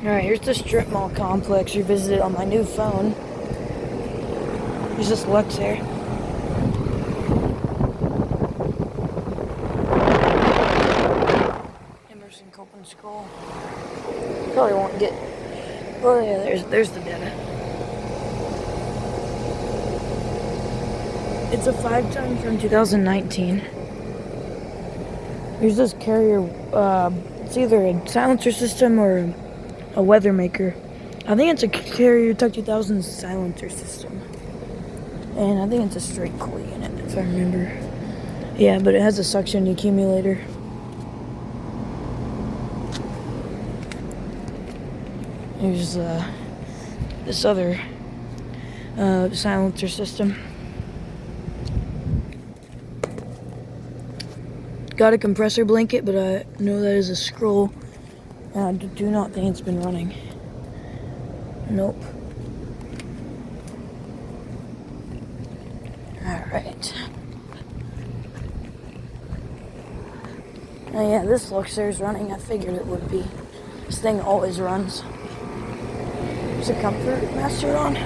Alright, here's the strip mall complex revisited on my new phone. There's this Lux here. Emerson Copeland Skull. Probably won't get. Oh yeah, there's the data. It's a 5-ton from 2019. Here's this carrier. It's either a silencer system or a weather maker. I think it's a Carrier Tuck 2000 silencer system. And I think it's a straight coil in it, if I remember. Yeah, but it has a suction accumulator. Here's this other silencer system. Got a compressor blanket, but I know that is a scroll. And I do not think it's been running. Nope. Alright. Oh yeah, this Luxor is running. I figured it would be. This thing always runs. There's a comfort master on.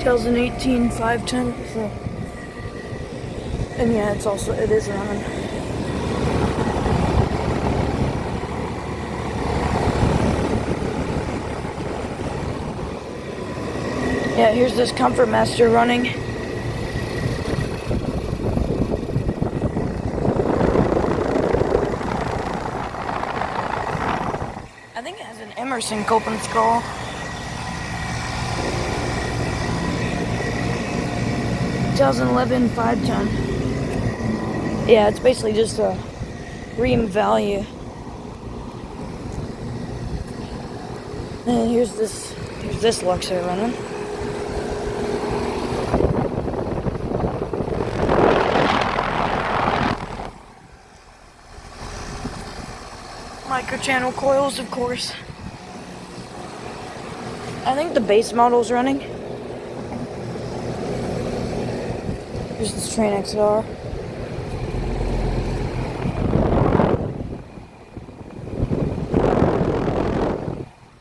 Tells an 18 510. So. And yeah, it is running. Yeah, here's this Comfort Master running. I think it has an Emerson Copeland Skull. 2011 5-ton. Yeah, it's basically just a ream value. And here's this Luxor running. Microchannel coils, of course. I think the base model's running. Here's this Train XR.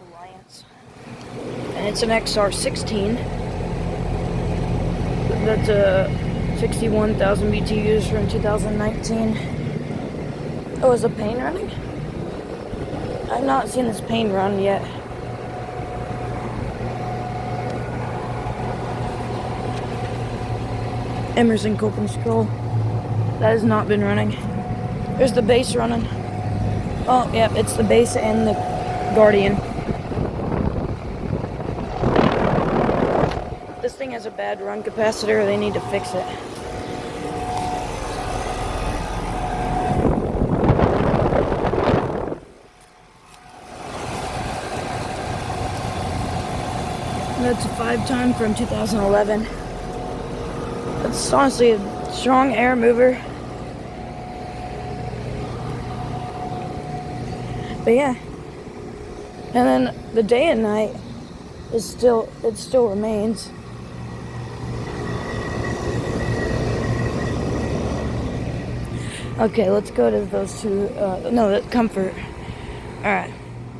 Alliance. And it's an XR16. That's a 61,000 BTUs from 2019. Oh, is the paint running? I've not seen this paint run yet. Emerson Copeland Skull. That has not been running. There's the base running. Oh, yeah, it's the base and the Guardian. This thing has a bad run capacitor. They need to fix it. That's a 5-ton from 2011. It's honestly a strong air mover. But yeah. And then the day and night it still remains. Okay, let's go to those two. No, that Comfort. Alright,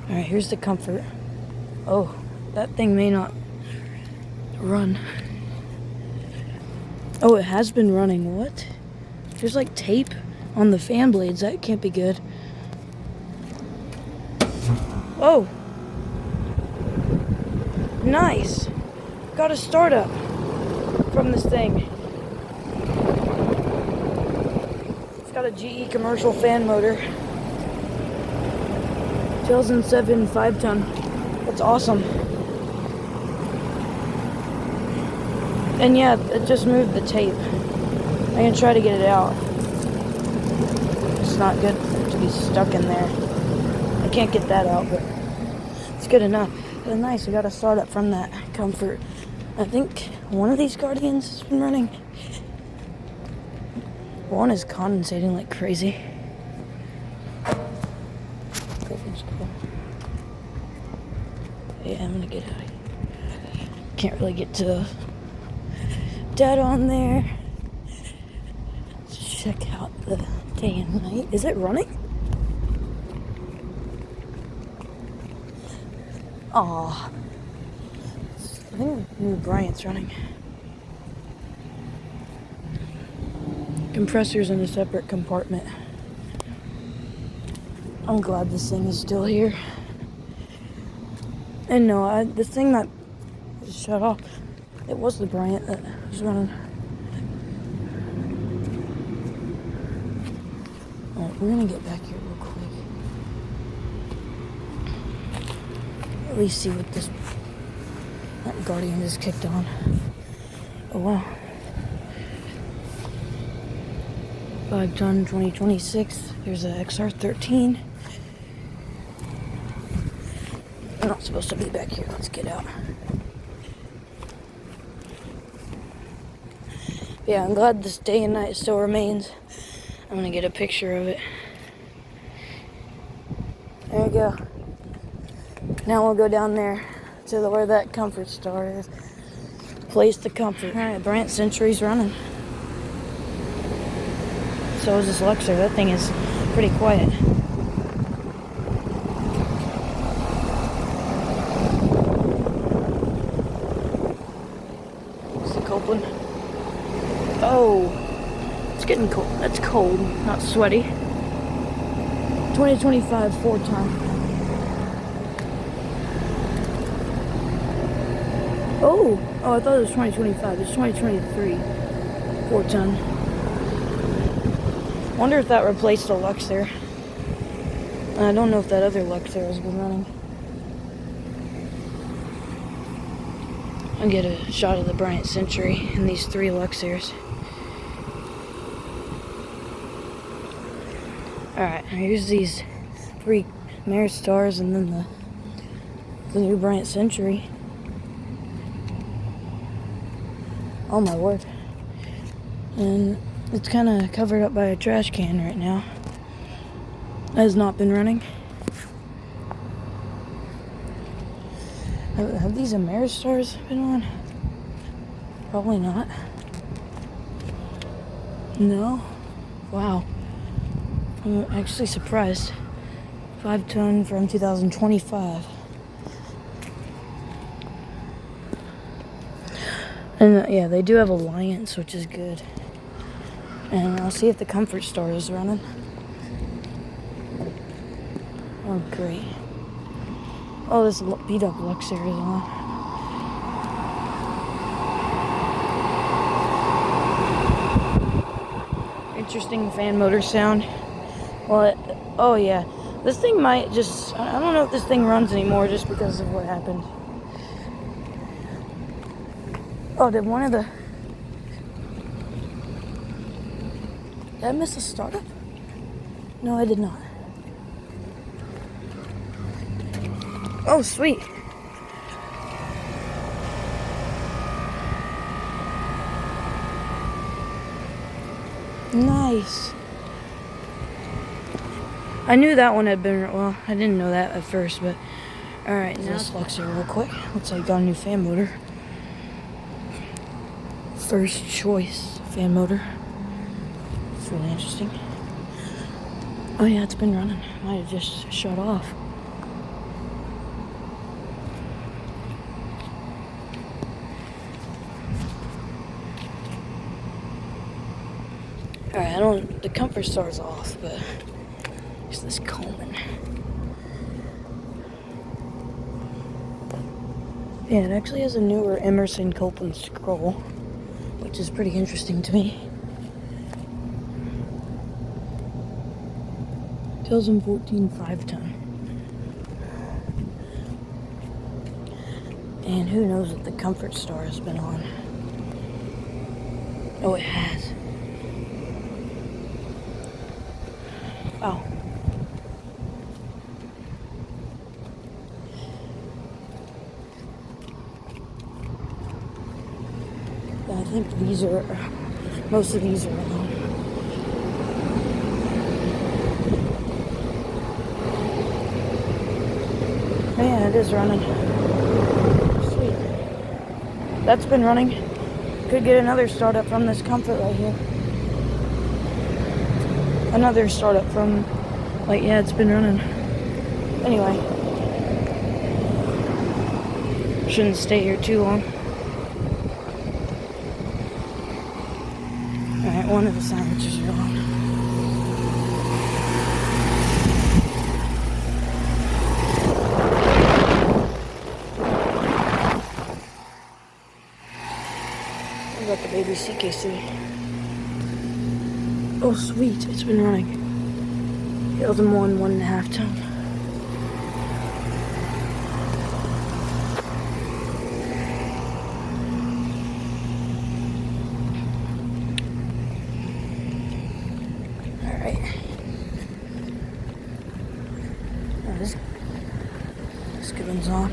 here's the Comfort. Oh, that thing may not run. Oh, it has been running. What? There's like tape on the fan blades. That can't be good. Oh! Nice! Got a startup from this thing. It's got a GE commercial fan motor. 2007 5-ton. That's awesome. And yeah, it just moved the tape. I'm gonna try to get it out. It's not good to be stuck in there. I can't get that out, but it's good enough. But nice, we got a startup from that Comfort. I think one of these Guardians has been running. One is condensating like crazy. Yeah, I'm gonna get out of here. Can't really get to data on there. day and night. Is it running? Aw. I think new Bryant's running. Compressor's in a separate compartment. I'm glad this thing is still here. And no, the thing that just shut off, it was the Bryant that was running. Alright, we're gonna get back here real quick. At least see what that Guardian just kicked on. Oh wow. 5-ton 2026. There's a XR13. I'm not supposed to be back here. Let's get out. Yeah, I'm glad this day and night still remains. I'm gonna get a picture of it. There we go. Now we'll go down there to where that comfort star is. Place the comfort. Alright, Bryant Century's running. So is this Luxor. That thing is pretty quiet. It's the Copeland. Oh, it's getting cold. That's cold, not sweaty. 2025 4-ton. Oh, I thought it was 2025. It's 2023 4-ton. Wonder if that replaced the Luxor. I don't know if that other Luxor has been running. I'll get a shot of the Bryant Century and these 3 Luxors. Alright, here's these 3 Mare Stars and then the new Bryant Century. Oh my word. And it's kind of covered up by a trash can right now. Has not been running. Have these Ameristars been on? Probably not. No? Wow. I'm actually surprised. 5-ton from 2025. And yeah, they do have Alliance, which is good. And I'll see if the Comfort Star is running. Oh, great. Oh, this beat up Luxor is on. Interesting fan motor sound. Well, oh yeah. This thing might just, I don't know if this thing runs anymore just because of what happened. Oh, did I miss a startup? No, I did not. Oh, sweet. Nice. I knew that one had been, well, I didn't know that at first, but alright, now let's Luxor real quick. Looks like I got a new fan motor. First choice fan motor. It's really interesting. Oh yeah, it's been running. Might have just shut off. Alright, the Comfort Star's off, but there's this Coleman. Yeah, it actually has a newer Emerson Copeland scroll, which is pretty interesting to me. 2014 5-ton. And who knows what the Comfort Star has been on. Oh, it has. Wow. Yeah, I think most of these are on. Oh, yeah, it is running. Sweet. That's been running. Could get another startup from this Comfort right here. another startup from, like, yeah, it's been running. Anyway, shouldn't stay here too long. Alright, one of the silencers are on. I got the baby CKC. Oh, sweet, it's been running. The other one, 1.5 ton. Alright. Oh, this good one's on.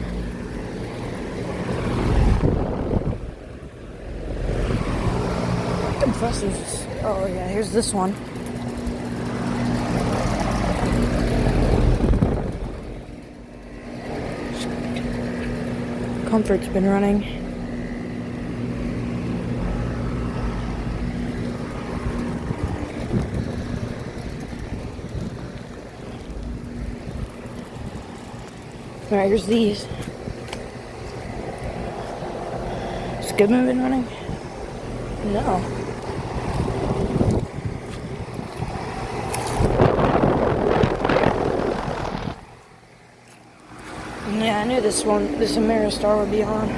Compressors. Oh yeah, here's this one. Comfort's been running. Alright, here's these. Has Goodman been running? No. Yeah, I knew this Ameristar would be on.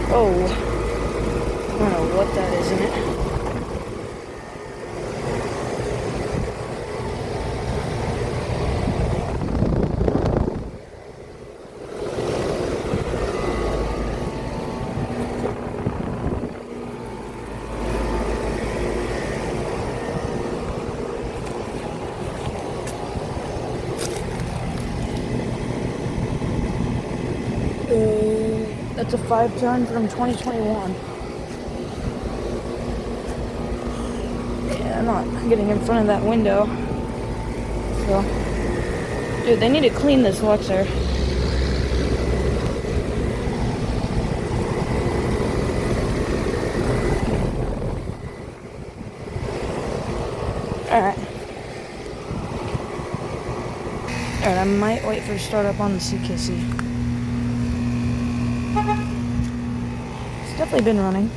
Oh. I don't know what that is in it. That's a 5 ton from 2021. Yeah, I'm not getting in front of that window. So, dude, they need to clean this Luxor. Alright. Alright, I might wait for a startup on the CKC. It's definitely been running.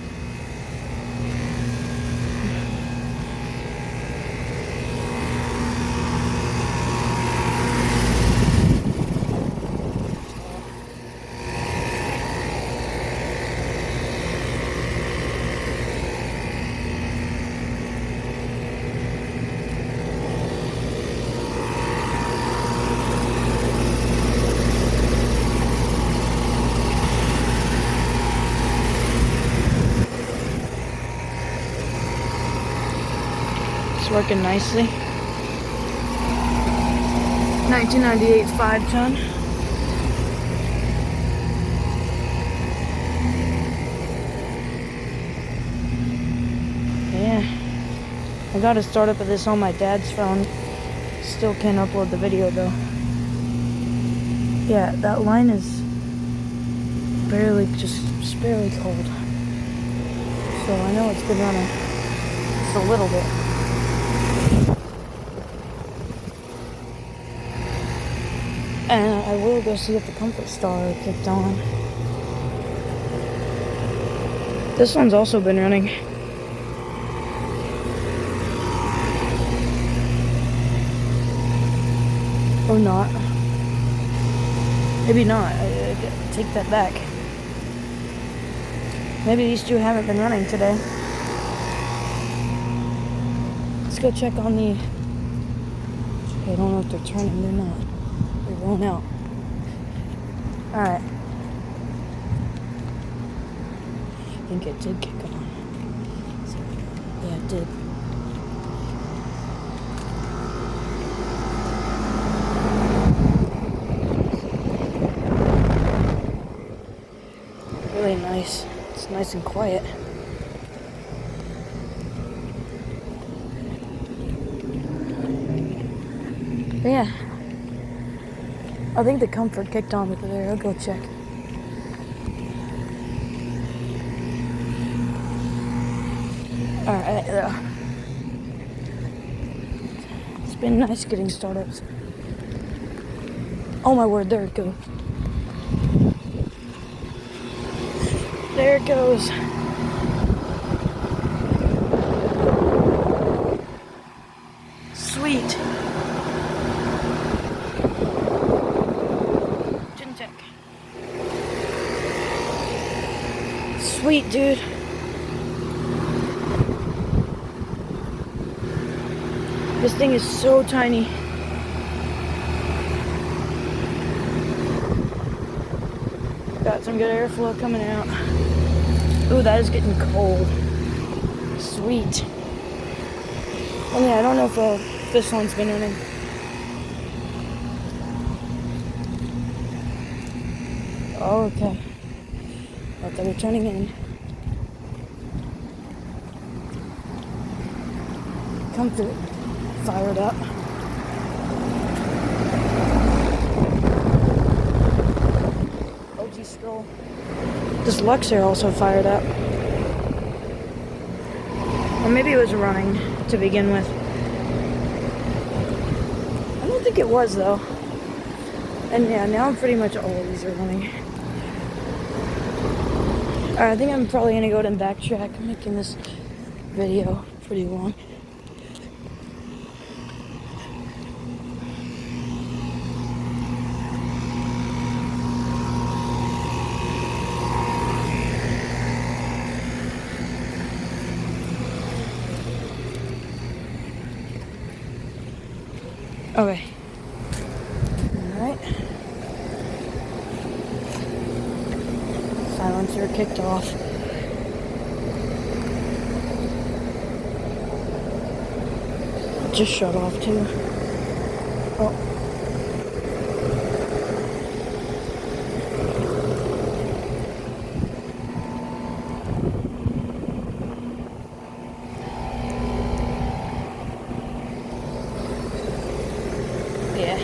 It's working nicely. 1998 5 ton. Yeah. I got a startup of this on my dad's phone. Still can't upload the video though. Yeah, that line is barely cold. So I know it's been running just a little bit. And I will go see if the Comfort Star kicked on. This one's also been running. Or not. Maybe not. I take that back. Maybe these two haven't been running today. Let's go check on the... I don't know if they're turning. They're not. They're going out. Alright. I think it did kick on. So, yeah, it did. Really nice. It's nice and quiet. But yeah. I think the Comfort kicked on with it there. I'll go check. Alright, it's been nice getting startups. Oh my word, there it goes. There it goes. Sweet. Gentech. Sweet, dude. This thing is so tiny. Got some good airflow coming out. Ooh, that is getting cold. Sweet. And yeah, I don't know if this one's been running. Oh, okay. Thought they were turning in. Comfort fired up. OG scroll. This Luxair also fired up. Or maybe it was running to begin with. I don't think it was though. And yeah, now pretty much all of these are running. Alright, I think I'm probably gonna go ahead and backtrack. I'm making this video pretty long. Okay. Alright. Silencer kicked off. Just shut off too. Oh. Yeah.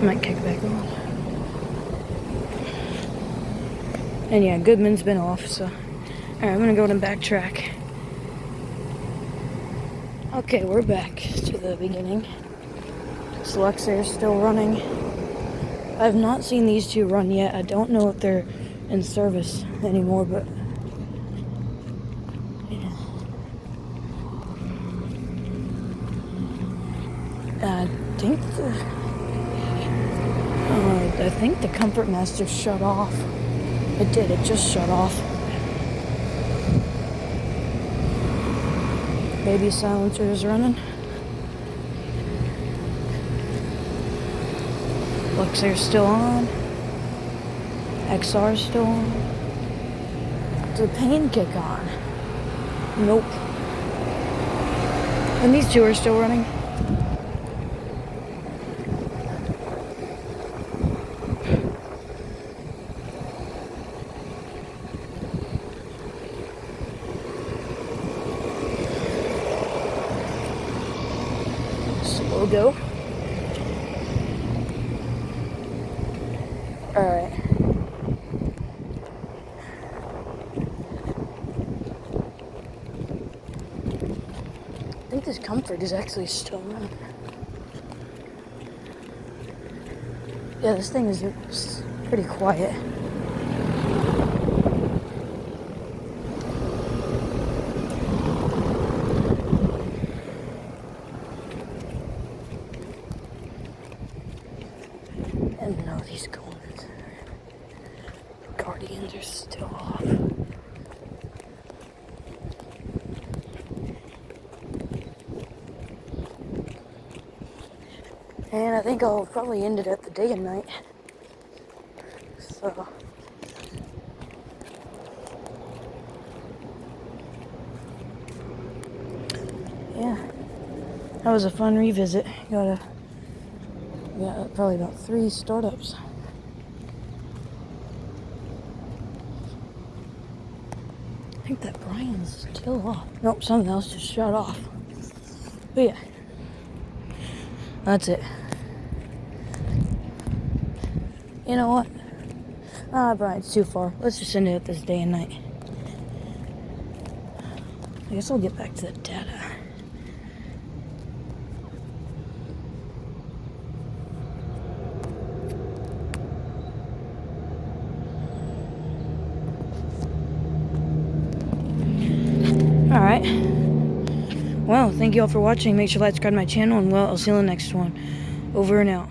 Might kick back on. And yeah, Goodman's been off, so. Alright, I'm gonna go and backtrack. Okay, we're back to the beginning. This Luxair is still running. I have not seen these two run yet. I don't know if they're in service anymore, but yeah. I think the Comfort Master shut off. It did, it just shut off. Baby silencer is running. Luxair's still on. XR's still on. Did the pain kick on? Nope. And these two are still running. Slow go. Alright. I think this Comfort is actually still running. Yeah, this thing is pretty quiet. And no, these Guardians are still off. And I think I'll probably end it at the day and night. So yeah, that was a fun revisit. Got probably about 3 startups. I think that Brian's still off. Nope, something else just shut off. But yeah, that's it. You know what? Ah, Brian, it's too far. Let's just end it this day and night. I guess I'll get back to the data. Alright. Well, thank you all for watching. Make sure to like, subscribe to my channel, and well, I'll see you in the next one. Over and out.